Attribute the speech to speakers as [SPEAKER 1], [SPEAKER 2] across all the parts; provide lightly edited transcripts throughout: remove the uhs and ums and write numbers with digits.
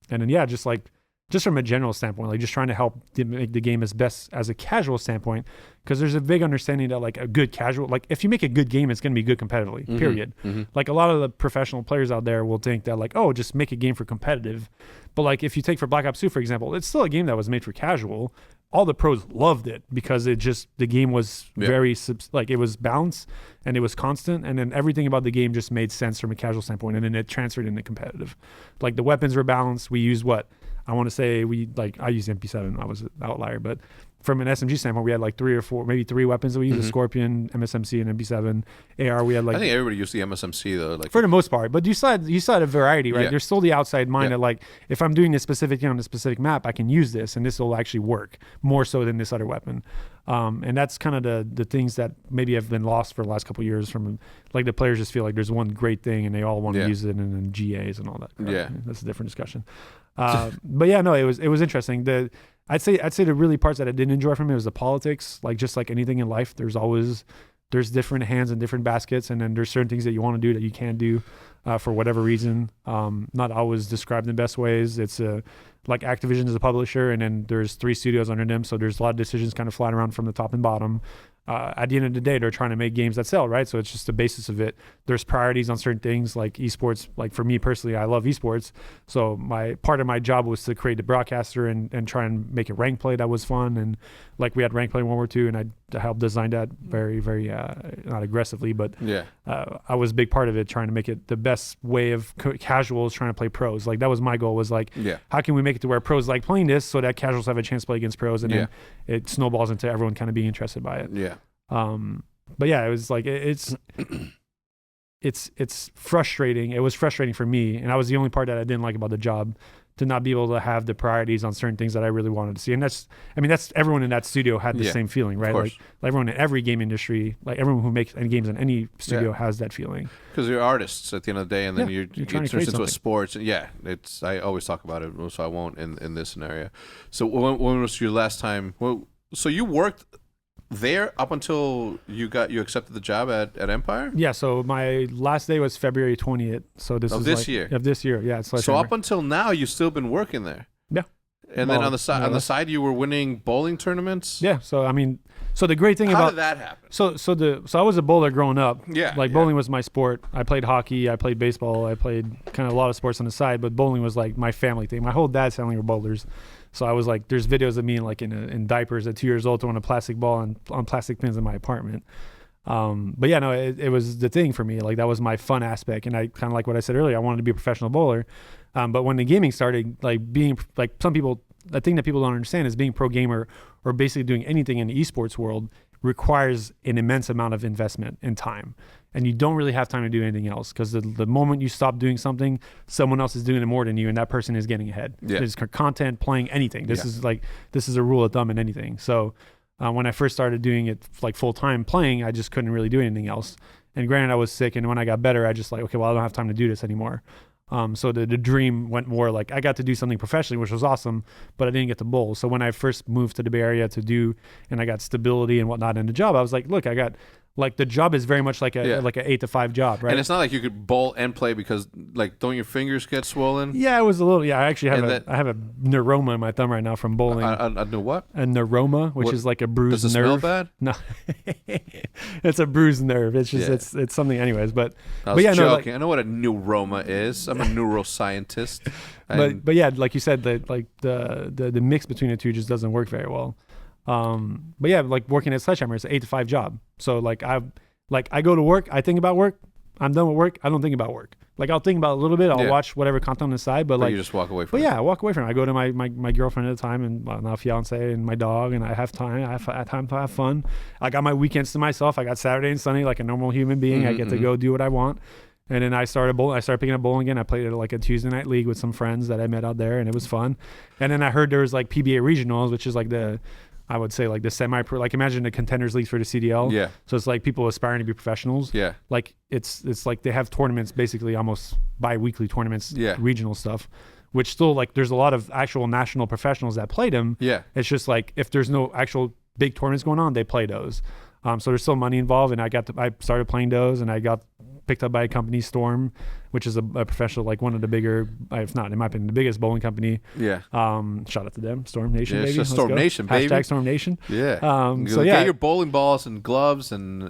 [SPEAKER 1] And then just from a general standpoint, like just trying to help make the game as best as a casual standpoint, because there's a big understanding that like a good casual, like if you make a good game, it's going to be good competitively, period. Like a lot of the professional players out there will think that like, oh, just make a game for competitive. But like if you take for Black Ops 2, for example, it's still a game that was made for casual. All the pros loved it because the game was very, like it was balanced and it was constant. And then everything about the game just made sense from a casual standpoint. And then it transferred into competitive. Like the weapons were balanced. We used I want to say I used MP7. I was an outlier, but from an SMG standpoint, we had like 3 or 4, maybe 3 weapons that we used: a Scorpion, MSMC, and MP7. AR, we had like.
[SPEAKER 2] I think everybody used the MSMC though, like
[SPEAKER 1] for the most part. But you saw a variety, right?
[SPEAKER 2] Yeah.
[SPEAKER 1] There's still the outside mind that like, if I'm doing this specific thing on a specific map, I can use this, and this will actually work more so than this other weapon. And that's kind of the things that maybe have been lost for the last couple of years. From like the players just feel like there's one great thing and they all want to use it, and then GAs and all that.
[SPEAKER 2] Yeah,
[SPEAKER 1] that's a different discussion. But yeah, no, it was interesting. I'd say the really parts that I didn't enjoy from it was the politics. Like just like anything in life, there's different hands and different baskets, and then there's certain things that you want to do that you can't do for whatever reason. Not always described in the best ways. It's like Activision is a publisher, and then there's 3 studios under them, so there's a lot of decisions kind of flying around from the top and bottom. At the end of the day, they're trying to make games that sell, right? So it's just the basis of it. There's priorities on certain things like esports. Like for me personally, I love esports. So part of my job was to create the broadcaster and try and make a rank play that was fun. And like we had rank play in World War II, and I helped design that very, very, not aggressively, but I was a big part of it, trying to make it the best way of casuals trying to play pros. Like that was my goal, was like, how can we make it to where pros like playing this so that casuals have a chance to play against pros, and then it snowballs into everyone kind of being interested by it. But yeah, it was like it's frustrating. It was frustrating for me, and that was the only part that I didn't like about the job, to not be able to have the priorities on certain things that I really wanted to see. And that's everyone in that studio had the same feeling, right? Like everyone in every game industry, like everyone who makes any games in any studio has that feeling. Because
[SPEAKER 2] you're artists at the end of the day, and then you're trying to turn into a sports. I always talk about it, so I won't in this scenario. So when was your last time? Well, so you worked there up until you accepted the job at Empire?
[SPEAKER 1] Yeah, so my last day was February 20th. So this
[SPEAKER 2] year.
[SPEAKER 1] Of this year, yeah.
[SPEAKER 2] So up until now, you've still been working there.
[SPEAKER 1] Yeah.
[SPEAKER 2] And then on the side, you were winning bowling tournaments.
[SPEAKER 1] Yeah. So I mean, so the great thing
[SPEAKER 2] how did that happen?
[SPEAKER 1] So I was a bowler growing up.
[SPEAKER 2] Yeah.
[SPEAKER 1] Like bowling was my sport. I played hockey. I played baseball. I played kind of a lot of sports on the side, but bowling was like my family thing. My whole dad's family were bowlers. So I was like, there's videos of me in diapers at 2 years old throwing a plastic ball on plastic pins in my apartment. But yeah, no, it was the thing for me. Like that was my fun aspect. And I kind of like what I said earlier, I wanted to be a professional bowler. But when the gaming started, like being like some people, the thing that people don't understand is being pro gamer or basically doing anything in the esports world requires an immense amount of investment and time. And you don't really have time to do anything else, because the moment you stop doing something, someone else is doing it more than you, and that person is getting ahead. Yeah. There's content, playing anything. This is a rule of thumb in anything. So when I first started doing it like full time playing, I just couldn't really do anything else. And granted, I was sick, and when I got better, I just like, okay, well, I don't have time to do this anymore. So the dream went more like I got to do something professionally, which was awesome, but I didn't get to bowl. So when I first moved to the Bay Area and I got stability and whatnot in the job, I was like, look, I got like the job is very much like a 8 to 5 job, right?
[SPEAKER 2] And it's not like you could bowl and play, because like don't your fingers get swollen?
[SPEAKER 1] Yeah, it was a little. Yeah, I actually have a neuroma in my thumb right now from bowling.
[SPEAKER 2] I know what?
[SPEAKER 1] A neuroma, which is like a bruised nerve.
[SPEAKER 2] Does it smell bad?
[SPEAKER 1] No, it's a bruised nerve. It's just it's something, anyways. But
[SPEAKER 2] I was joking. I know what a neuroma is. I'm a neuroscientist.
[SPEAKER 1] But yeah, like you said, the mix between the two just doesn't work very well. But yeah, like working at Sledgehammer, it's an 8 to 5 job. So like I go to work, I think about work, I'm done with work, I don't think about work. Like I'll think about it a little bit, I'll watch whatever content on the side, but like
[SPEAKER 2] you just walk away from it.
[SPEAKER 1] But yeah, I walk away from it. I go to my girlfriend at the time, and now fiance, and my dog, and I have time. I have time to have fun. I got my weekends to myself. I got Saturday and Sunday like a normal human being. I get to go do what I want. And then I started bowling. I started picking up bowling again. I played at like a Tuesday night league with some friends that I met out there, and it was fun. And then I heard there was like PBA regionals, which is like I would say like the semi-pro, like imagine the contenders league for the CDL.
[SPEAKER 2] Yeah.
[SPEAKER 1] So it's like people aspiring to be professionals.
[SPEAKER 2] Yeah.
[SPEAKER 1] Like it's like they have tournaments, basically almost bi-weekly tournaments, regional stuff, which still like there's a lot of actual national professionals that play them.
[SPEAKER 2] Yeah.
[SPEAKER 1] It's just like if there's no actual big tournaments going on, they play those. So there's still money involved, and I started playing those, and I got picked up by a company, Storm, which is a professional, like one of the bigger, if not in my opinion, the biggest bowling company.
[SPEAKER 2] Yeah.
[SPEAKER 1] Shout out to them, Storm Nation, baby.
[SPEAKER 2] It's Storm Nation, baby.
[SPEAKER 1] Hashtag Storm Nation.
[SPEAKER 2] Yeah.
[SPEAKER 1] So
[SPEAKER 2] get your bowling balls and gloves and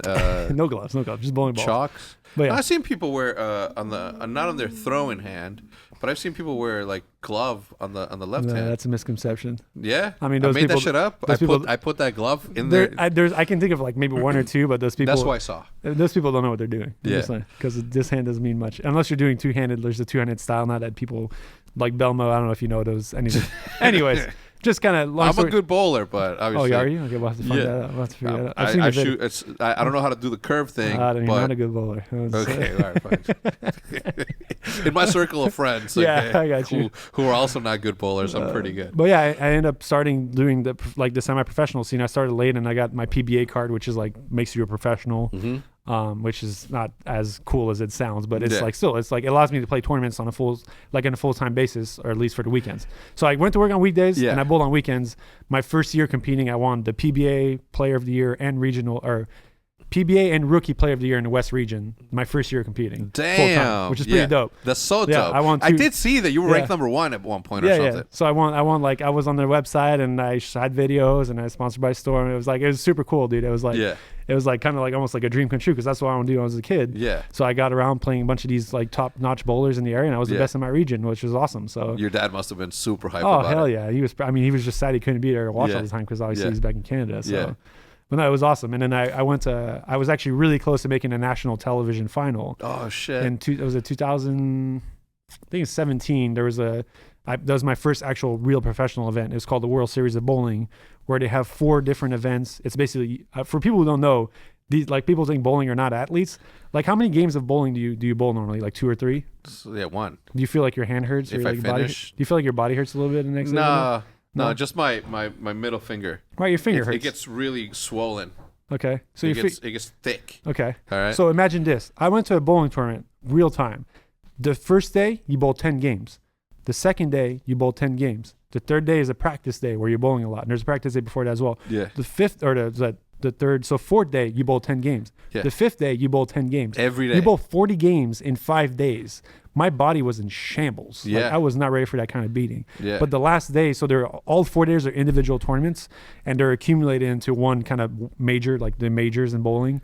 [SPEAKER 1] no gloves, just bowling balls.
[SPEAKER 2] Chalks.
[SPEAKER 1] But yeah.
[SPEAKER 2] I've seen people wear not on their throwing hand, but I've seen people wear like glove on the left hand.
[SPEAKER 1] That's a misconception.
[SPEAKER 2] Yeah,
[SPEAKER 1] I mean,
[SPEAKER 2] I made that shit up. I put that glove in there.
[SPEAKER 1] I can think of like maybe one or two, but those people.
[SPEAKER 2] That's what I saw.
[SPEAKER 1] Those people don't know what they're doing.
[SPEAKER 2] Yeah,
[SPEAKER 1] because this hand doesn't mean much unless you're doing two-handed. There's a two-handed style, not that people like Belmo. I don't know if you know those. Anyways. Just kind of long
[SPEAKER 2] I'm
[SPEAKER 1] story.
[SPEAKER 2] a good bowler, but obviously.
[SPEAKER 1] Oh, are you? Okay, we'll have to find that out. We'll have to figure that out. I've seen
[SPEAKER 2] I shoot. I don't know how to do the curve thing.
[SPEAKER 1] You're not a good bowler.
[SPEAKER 2] Okay, all right, fine. In my circle of friends,
[SPEAKER 1] I got you.
[SPEAKER 2] Who are also not good bowlers, I'm pretty good.
[SPEAKER 1] But yeah, I ended up starting doing the semi-professional scene. I started late, and I got my PBA card, which is like makes you a professional. Mm-hmm. Which is not as cool as it sounds, but it's it's like it allows me to play tournaments on a full-time basis, or at least for the weekends. So I went to work on weekdays and I bowled on weekends. My first year competing, I won the PBA Player of the Year and PBA and Rookie Player of the Year in the West Region. My first year competing, full-time, which is pretty dope.
[SPEAKER 2] That's so dope. I did see that you were ranked number 1 at one point or something. Yeah.
[SPEAKER 1] So I won like I was on their website and I had videos and I was sponsored by Storm. It was super cool, dude. It was like it was like kind of like almost like a dream come true because that's what I wanted to do when I was a kid.
[SPEAKER 2] Yeah.
[SPEAKER 1] So I got around playing a bunch of these like top-notch bowlers in the area, and I was the best in my region, which was awesome. So
[SPEAKER 2] your dad must have been super hyped about it.
[SPEAKER 1] Oh hell yeah, he was. I mean, he was just sad he couldn't be there to watch all the time because obviously he's back in Canada. So. But no, it was awesome. And then I was actually really close to making a national television final.
[SPEAKER 2] Oh shit!
[SPEAKER 1] It was a 2000, I think it's 17. That was my first actual real professional event. It was called the World Series of Bowling, where they have 4 different events. It's basically for people who don't know, these like people think bowling are not athletes. Like how many games of bowling do you bowl normally? Like 2 or 3?
[SPEAKER 2] Yeah, 1.
[SPEAKER 1] Do you feel like your hand hurts?
[SPEAKER 2] If
[SPEAKER 1] or
[SPEAKER 2] I
[SPEAKER 1] like
[SPEAKER 2] finish,
[SPEAKER 1] do you feel like your body hurts a little bit the next day?
[SPEAKER 2] No, just my middle finger.
[SPEAKER 1] Right, your finger hurts.
[SPEAKER 2] It gets really swollen.
[SPEAKER 1] Okay, so
[SPEAKER 2] it gets thick.
[SPEAKER 1] Okay,
[SPEAKER 2] all right.
[SPEAKER 1] So imagine this: I went to a bowling tournament, real time. The first day you bowl 10 games. The second day you bowl 10 games. The third day is a practice day where you're bowling a lot, and there's a practice day before that as well.
[SPEAKER 2] Yeah.
[SPEAKER 1] The fifth or the third, so fourth day you bowl 10 games. Yeah. The fifth day you bowl 10 games.
[SPEAKER 2] Every day.
[SPEAKER 1] You bowl 40 games in 5 days. My body was in shambles.
[SPEAKER 2] Yeah.
[SPEAKER 1] Like, I was not ready for that kind of beating.
[SPEAKER 2] Yeah.
[SPEAKER 1] But the last day, so all 4 days are individual tournaments, and they're accumulated into one kind of major, like the majors in bowling,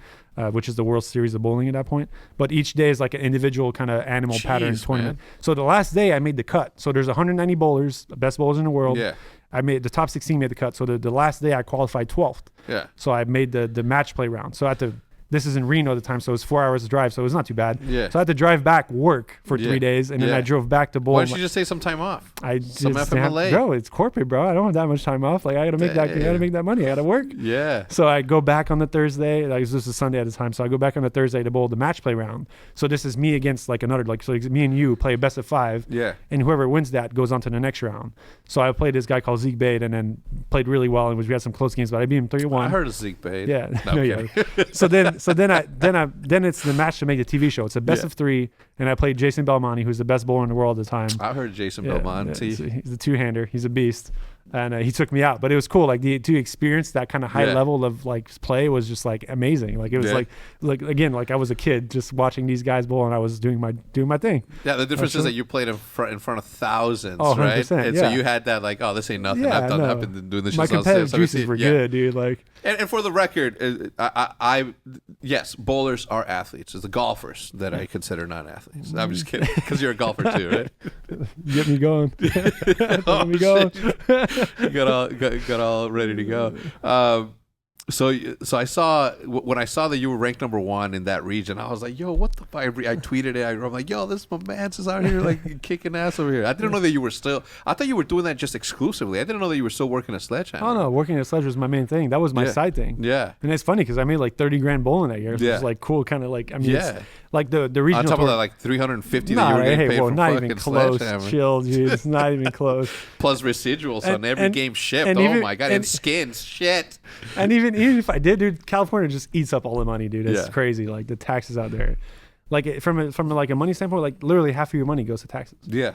[SPEAKER 1] which is the World Series of Bowling at that point. But each day is like an individual kind of animal pattern tournament. Man. So the last day I made the cut. So there's 190 bowlers, the best bowlers in the world.
[SPEAKER 2] Yeah.
[SPEAKER 1] I made the top 16 made the cut. So the last day I qualified 12th.
[SPEAKER 2] Yeah.
[SPEAKER 1] So I made the match play round. So this is in Reno at the time, so it was 4 hours to drive, so it was not too bad.
[SPEAKER 2] Yeah.
[SPEAKER 1] So I had to drive back work for 3 days, and then I drove back to bowl.
[SPEAKER 2] Why don't you just take some time off?
[SPEAKER 1] Some FMLA. Bro, it's corporate, bro. I don't have that much time off. Like I gotta make that money. I gotta work.
[SPEAKER 2] Yeah.
[SPEAKER 1] So I go back on the Thursday. Like this was Sunday at the time, so I go back on the Thursday to bowl the match play round. So this is me against like another, like so me and you play a best of 5.
[SPEAKER 2] Yeah.
[SPEAKER 1] And whoever wins that goes on to the next round. So I played this guy called Zeke Bade, and then played really well, and we had some close games, but I beat him 3-1.
[SPEAKER 2] I heard of Zeke Bade.
[SPEAKER 1] Yeah. So then it's the match to make the TV show. It's a best of 3, and I played Jason Belmonte, who's the best bowler in the world at the time.
[SPEAKER 2] I heard Jason Belmonte.
[SPEAKER 1] Yeah, he's a 2-hander. He's a beast. And he took me out, but it was cool. Like to experience that kind of high level of like play was just like amazing. Like it was like again, like I was a kid just watching these guys bowl, and I was doing my thing.
[SPEAKER 2] Yeah, the difference is that you played in front of thousands,
[SPEAKER 1] right?
[SPEAKER 2] And so you had that like, oh, this ain't nothing. I've been doing this.
[SPEAKER 1] My competitive juices were good, dude. Like,
[SPEAKER 2] and for the record, yes, bowlers are athletes. It's the golfers that I consider non-athletes. I'm just kidding, because you're a golfer too, right?
[SPEAKER 1] Get me going. Get me going.
[SPEAKER 2] You got all ready to go. So I saw when I saw that you were ranked number 1 in that region, I was like, yo, what the fuck? I tweeted it. I'm like, yo, this my man's is out here like kicking ass over here. I didn't know that you were I thought you were doing that just exclusively. I didn't know that you were still working a sledgehammer.
[SPEAKER 1] Oh no, working a sledge was my main thing. That was my side thing.
[SPEAKER 2] Yeah.
[SPEAKER 1] And it's funny because I made like 30 grand bowling that year. So it's like cool, kind of like, I mean, it's like the regional
[SPEAKER 2] on top of that, like 350 that you were getting paid from
[SPEAKER 1] not
[SPEAKER 2] fucking
[SPEAKER 1] even close.
[SPEAKER 2] sledgehammer.
[SPEAKER 1] Chill, dude. It's not even close.
[SPEAKER 2] Plus residuals on every game shipped. Oh my god, and skins, shit.
[SPEAKER 1] And even if I did, dude, California just eats up all the money, dude. It's crazy. Like the taxes out there, like from like a money standpoint, like literally half of your money goes to taxes.
[SPEAKER 2] Yeah.